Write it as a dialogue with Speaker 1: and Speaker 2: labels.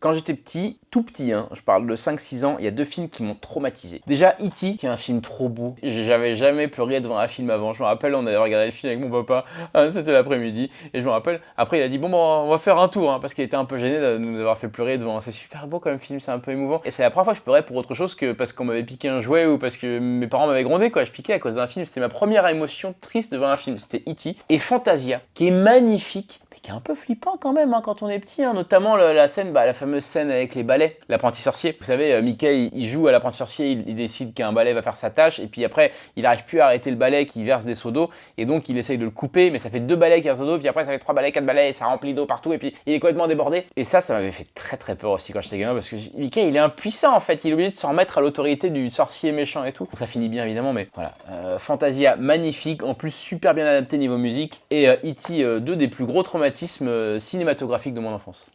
Speaker 1: Quand j'étais petit, tout petit, hein, je parle de 5-6 ans, il y a 2 films qui m'ont traumatisé. Déjà, E.T., qui est un film trop beau. J'avais jamais pleuré devant un film avant. Je me rappelle, on avait regardé le film avec mon papa, c'était l'après-midi, et je me rappelle, après il a dit, bon, on va faire un tour, hein, parce qu'il était un peu gêné de nous avoir fait pleurer devant. C'est super beau comme film, c'est un peu émouvant. Et c'est la première fois que je pleurais pour autre chose que parce qu'on m'avait piqué un jouet ou parce que mes parents m'avaient grondé, quoi. Je piquais à cause d'un film. C'était ma première émotion triste devant un film. C'était E.T. Et Fantasia, qui est magnifique, qui est un peu flippant quand même hein, quand on est petit, hein. Notamment la scène, la fameuse scène avec les balais, l'apprenti sorcier. Vous savez, Mickey, il joue à l'apprenti sorcier, il décide qu'un balai va faire sa tâche, et puis après, il n'arrive plus à arrêter le balai qui verse des seaux d'eau, et donc il essaye de le couper, mais ça fait 2 balais qui versent d'eau, puis après ça fait 3 balais, 4 balais, et ça remplit d'eau partout, et puis il est complètement débordé. Et ça m'avait fait très très peur aussi quand j'étais gamin, parce que Mickey, il est impuissant en fait, il est obligé de s'en remettre à l'autorité du sorcier méchant et tout. Bon, ça finit bien évidemment, mais voilà. Fantasia, magnifique, en plus super bien adapté niveau musique, et E.T., deux des plus gros traumatismes cinématographique de mon enfance.